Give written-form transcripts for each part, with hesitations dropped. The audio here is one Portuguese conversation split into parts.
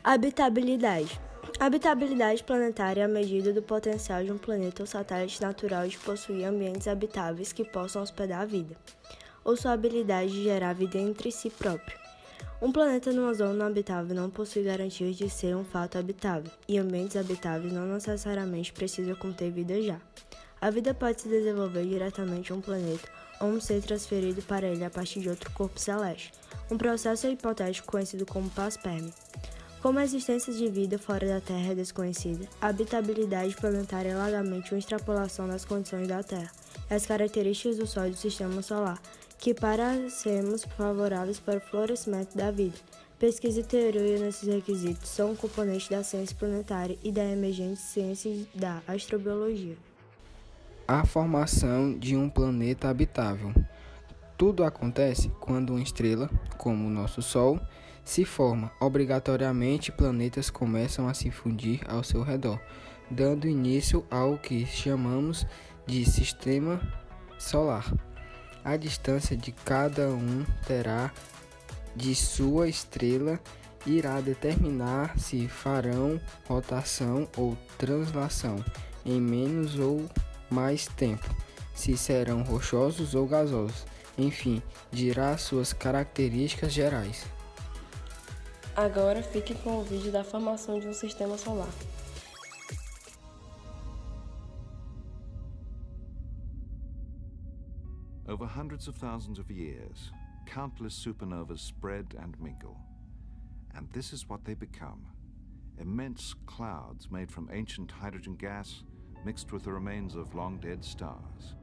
Habitabilidade. Habitabilidade planetária é a medida do potencial de um planeta ou satélite natural de possuir ambientes habitáveis que possam hospedar a vida, ou sua habilidade de gerar vida entre si próprio. Um planeta numa zona habitável não possui garantias de ser um fato habitável, e ambientes habitáveis não necessariamente precisam conter vida já. A vida pode se desenvolver diretamente em um planeta ou ser transferido para ele a partir de outro corpo celeste, um processo hipotético conhecido como panspermia. Como a existência de vida fora da Terra é desconhecida, a habitabilidade planetária é largamente uma extrapolação das condições da Terra e as características do Sol e do Sistema Solar, que parecemos favoráveis para o florescimento da vida. Pesquisa e teoria nesses requisitos são um componente da ciência planetária e da emergente ciência da astrobiologia. A formação de um planeta habitável. Tudo acontece quando uma estrela, como o nosso Sol, se forma. Obrigatoriamente, planetas começam a se fundir ao seu redor, dando início ao que chamamos de sistema solar. A distância de cada um terá de sua estrela irá determinar se farão rotação ou translação em menos ou mais tempo, se serão rochosos ou gasosos, enfim, dirá suas características gerais. Agora fique com o vídeo da formação de um sistema solar. Over hundreds of thousands of years, countless supernovas spread and mingle. And this is what they become: immense clouds made from ancient hydrogen gas mixed with the remains of long-dead stars.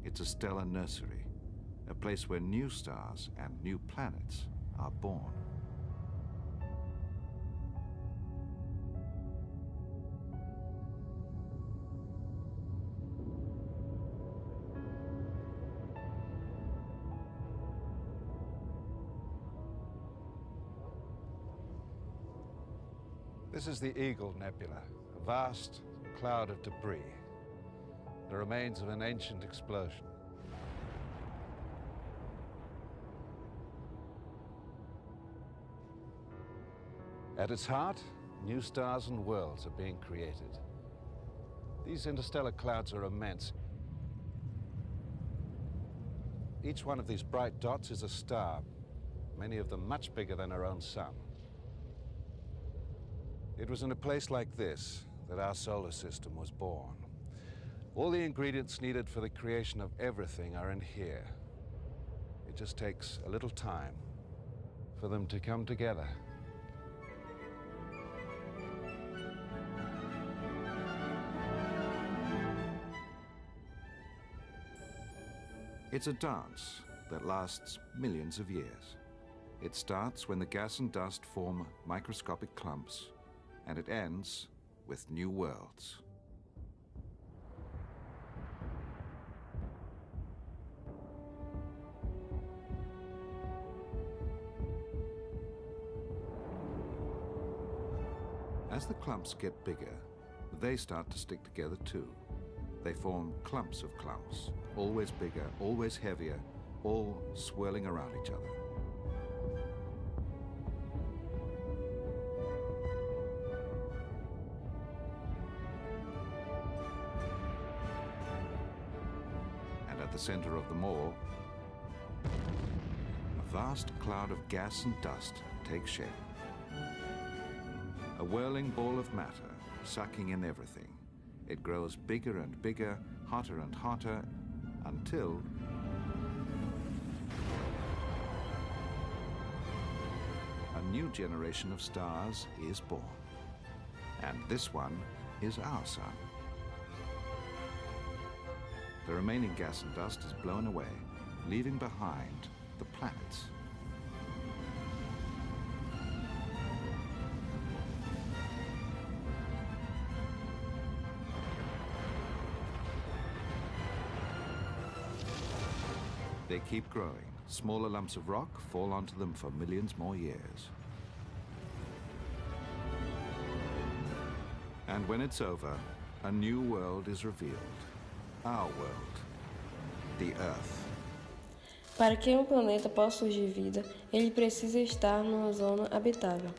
It's a stellar nursery, a place where new stars and new planets are born. This is the Eagle Nebula, a vast cloud of debris, the remains of an ancient explosion. At its heart, new stars and worlds are being created. These interstellar clouds are immense. Each one of these bright dots is a star, many of them much bigger than our own sun. It was in a place like this that our solar system was born. All the ingredients needed for the creation of everything are in here. It just takes a little time for them to come together. It's a dance that lasts millions of years. It starts when the gas and dust form microscopic clumps, and it ends with new worlds. As the clumps get bigger, they start to stick together too. They form clumps of clumps, always bigger, always heavier, all swirling around each other. And at the center of them all, a vast cloud of gas and dust takes shape. A whirling ball of matter, sucking in everything. It grows bigger and bigger, hotter and hotter, until a new generation of stars is born. And this one is our sun. The remaining gas and dust is blown away, leaving behind the planets. They keep growing. Smaller lumps of rock fall onto them for millions more years. And when it's over, a new world is revealed. Our world. The Earth. Para que um planeta possa surgir vida, ele precisa estar numa zona habitável.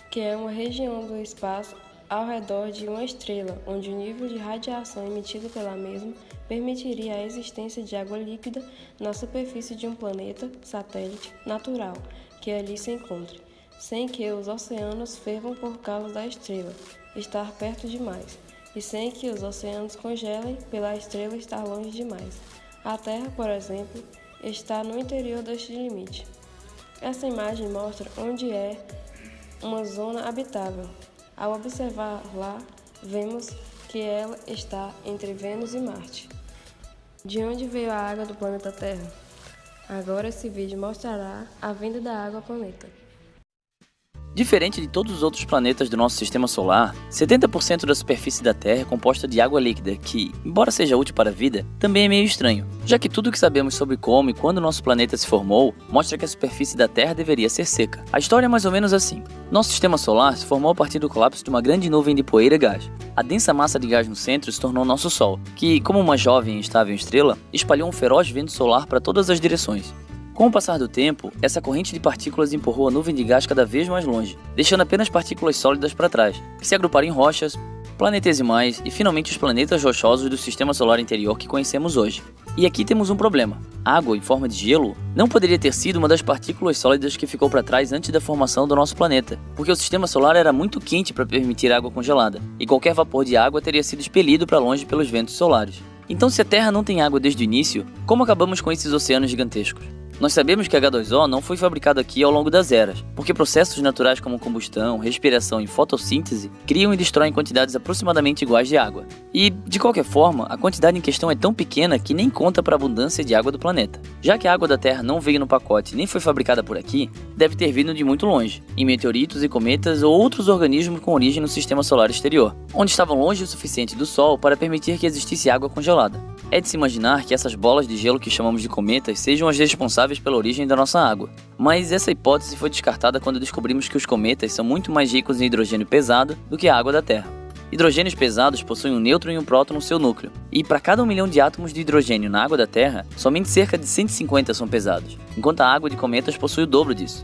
que é uma região do espaço ao redor de uma estrela, onde o nível de radiação emitida pela mesma permitiria a existência de água líquida na superfície de um planeta satélite natural que ali se encontre, sem que os oceanos fervam por causa da estrela estar perto demais, e sem que os oceanos congelem pela estrela estar longe demais. A Terra, por exemplo, está no interior deste limite. Essa imagem mostra onde é uma zona habitável. Ao observar lá, vemos que ela está entre Vênus e Marte. De onde veio a água do planeta Terra? Agora esse vídeo mostrará a vinda da água ao planeta. Diferente de todos os outros planetas do nosso sistema solar, 70% da superfície da Terra é composta de água líquida que, embora seja útil para a vida, também é meio estranho, já que tudo o que sabemos sobre como e quando nosso planeta se formou mostra que a superfície da Terra deveria ser seca. A história é mais ou menos assim. Nosso sistema solar se formou a partir do colapso de uma grande nuvem de poeira e gás. A densa massa de gás no centro se tornou nosso Sol, que, como uma jovem e estável estrela, espalhou um feroz vento solar para todas as direções. Com o passar do tempo, essa corrente de partículas empurrou a nuvem de gás cada vez mais longe, deixando apenas partículas sólidas para trás, que se agruparam em rochas, planetesimais e finalmente os planetas rochosos do sistema solar interior que conhecemos hoje. E aqui temos um problema. Água em forma de gelo não poderia ter sido uma das partículas sólidas que ficou para trás antes da formação do nosso planeta, porque o sistema solar era muito quente para permitir água congelada, e qualquer vapor de água teria sido expelido para longe pelos ventos solares. Então, se a Terra não tem água desde o início, como acabamos com esses oceanos gigantescos? Nós sabemos que H2O não foi fabricado aqui ao longo das eras, porque processos naturais como combustão, respiração e fotossíntese criam e destroem quantidades aproximadamente iguais de água. E, de qualquer forma, a quantidade em questão é tão pequena que nem conta para a abundância de água do planeta. Já que a água da Terra não veio no pacote nem foi fabricada por aqui, deve ter vindo de muito longe, em meteoritos e cometas ou outros organismos com origem no sistema solar exterior, onde estavam longe o suficiente do Sol para permitir que existisse água congelada. É de se imaginar que essas bolas de gelo que chamamos de cometas sejam as responsáveis pela origem da nossa água. Mas essa hipótese foi descartada quando descobrimos que os cometas são muito mais ricos em hidrogênio pesado do que a água da Terra. Hidrogênios pesados possuem um nêutron e um próton no seu núcleo, e para cada 1 milhão de átomos de hidrogênio na água da Terra, somente cerca de 150 são pesados, enquanto a água de cometas possui o dobro disso.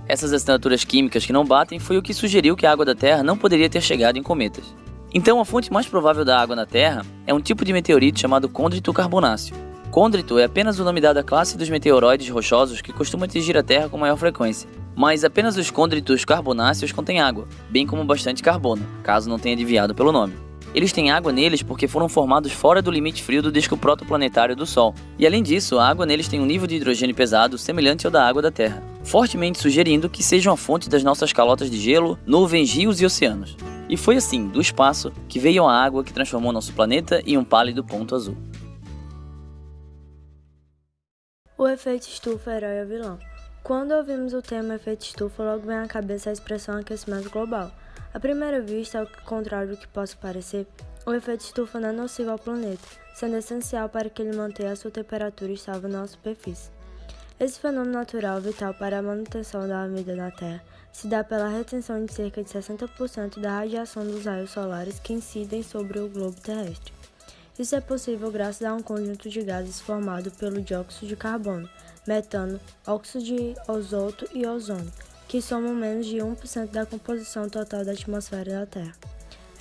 Essas assinaturas químicas que não batem foi o que sugeriu que a água da Terra não poderia ter chegado em cometas. Então, a fonte mais provável da água na Terra é um tipo de meteorito chamado côndrito carbonáceo. Côndrito é apenas o nome dado à classe dos meteoroides rochosos que costuma atingir a Terra com maior frequência. Mas apenas os côndritos carbonáceos contêm água, bem como bastante carbono, caso não tenha adivinhado pelo nome. Eles têm água neles porque foram formados fora do limite frio do disco protoplanetário do Sol. E além disso, a água neles tem um nível de hidrogênio pesado semelhante ao da água da Terra, fortemente sugerindo que sejam a fonte das nossas calotas de gelo, nuvens, rios e oceanos. E foi assim, do espaço, que veio a água que transformou nosso planeta em um pálido ponto azul. O efeito estufa, herói ou vilão. Quando ouvimos o termo efeito estufa, logo vem à cabeça a expressão aquecimento global. À primeira vista, ao contrário do que possa parecer, o efeito estufa não é nocivo ao planeta, sendo essencial para que ele mantenha a sua temperatura estável na superfície. Esse fenômeno natural, vital para a manutenção da vida na Terra, se dá pela retenção de cerca de 60% da radiação dos raios solares que incidem sobre o globo terrestre. Isso é possível graças a um conjunto de gases formado pelo dióxido de carbono, metano, óxido de azoto e ozônio, que somam menos de 1% da composição total da atmosfera da Terra.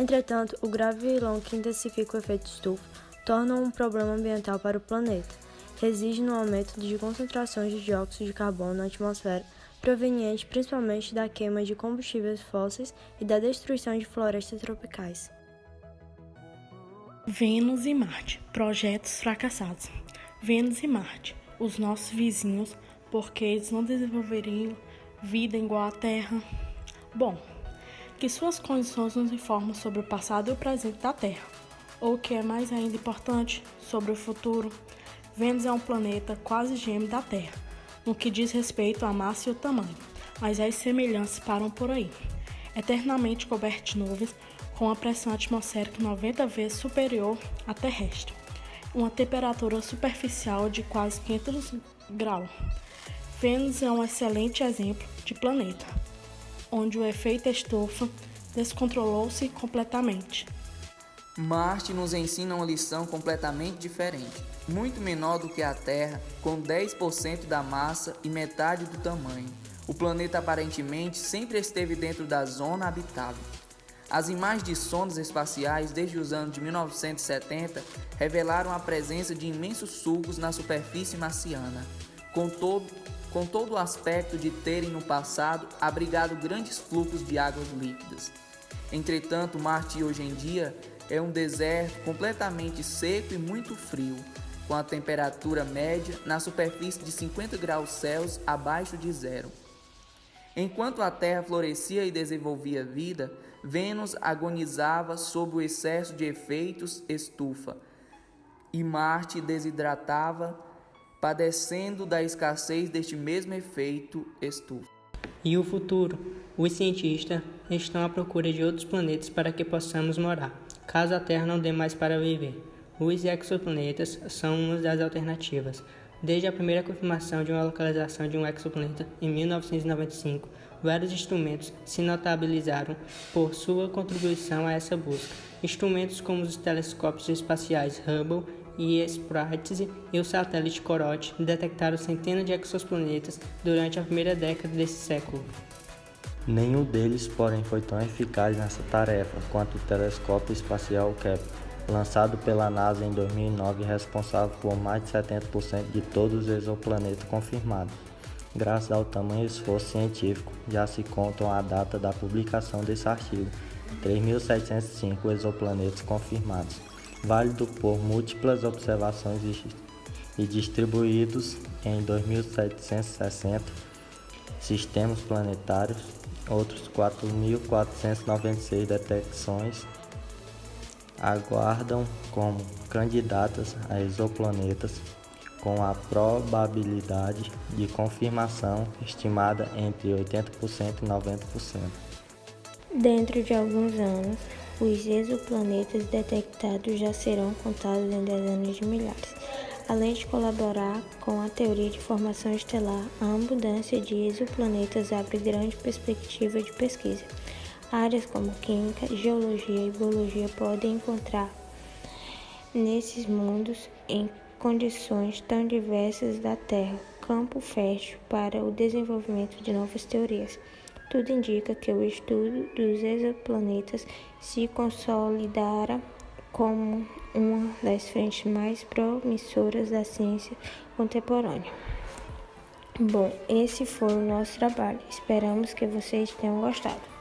Entretanto, o grave vilão que intensifica o efeito estufa torna um problema ambiental para o planeta. Reside no aumento de concentrações de dióxido de carbono na atmosfera, proveniente principalmente da queima de combustíveis fósseis e da destruição de florestas tropicais. Vênus e Marte, projetos fracassados. Vênus e Marte, os nossos vizinhos, porque eles não desenvolveriam vida igual à Terra. Bom, que suas condições nos informam sobre o passado e o presente da Terra, ou o que é mais ainda importante, sobre o futuro. Vênus é um planeta quase gêmeo da Terra, no que diz respeito à massa e o tamanho, mas as semelhanças param por aí. Eternamente coberto de nuvens, com uma pressão atmosférica 90 vezes superior à terrestre, uma temperatura superficial de quase 500 graus. Vênus é um excelente exemplo de planeta, onde o efeito estufa descontrolou-se completamente. Marte nos ensina uma lição completamente diferente, muito menor do que a Terra, com 10% da massa e metade do tamanho. O planeta aparentemente sempre esteve dentro da zona habitável. As imagens de sondas espaciais desde os anos de 1970 revelaram a presença de imensos sulcos na superfície marciana, com todo o aspecto de terem no passado abrigado grandes fluxos de águas líquidas. Entretanto, Marte hoje em dia é um deserto completamente seco e muito frio, com a temperatura média na superfície de 50 graus Celsius abaixo de zero. Enquanto a Terra florescia e desenvolvia vida, Vênus agonizava sob o excesso de efeitos estufa, e Marte desidratava, padecendo da escassez deste mesmo efeito estufa. E o futuro? Os cientistas estão à procura de outros planetas para que possamos morar, caso a Terra não dê mais para viver. Os exoplanetas são uma das alternativas. Desde a primeira confirmação de uma localização de um exoplaneta em 1995, vários instrumentos se notabilizaram por sua contribuição a essa busca. Instrumentos como os telescópios espaciais Hubble e Spratz e o satélite Corot detectaram centenas de exoplanetas durante a primeira década desse século. Nenhum deles, porém, foi tão eficaz nessa tarefa quanto o telescópio espacial Kepler, lançado pela NASA em 2009 e responsável por mais de 70% de todos os exoplanetas confirmados. Graças ao tamanho esforço científico, já se contam a data da publicação desse artigo, 3.705 exoplanetas confirmados, válido por múltiplas observações e distribuídos em 2.760 sistemas planetários. Outros 4.496 detecções aguardam como candidatas a exoplanetas, com a probabilidade de confirmação estimada entre 80% e 90%. Dentro de alguns anos, os exoplanetas detectados já serão contados em dezenas de milhares. Além de colaborar com a teoria de formação estelar, a abundância de exoplanetas abre grande perspectiva de pesquisa. Áreas como química, geologia e biologia podem encontrar nesses mundos em condições tão diversas da Terra, campo fértil para o desenvolvimento de novas teorias. Tudo indica que o estudo dos exoplanetas se consolidará como uma das frentes mais promissoras da ciência contemporânea. Bom, esse foi o nosso trabalho. Esperamos que vocês tenham gostado.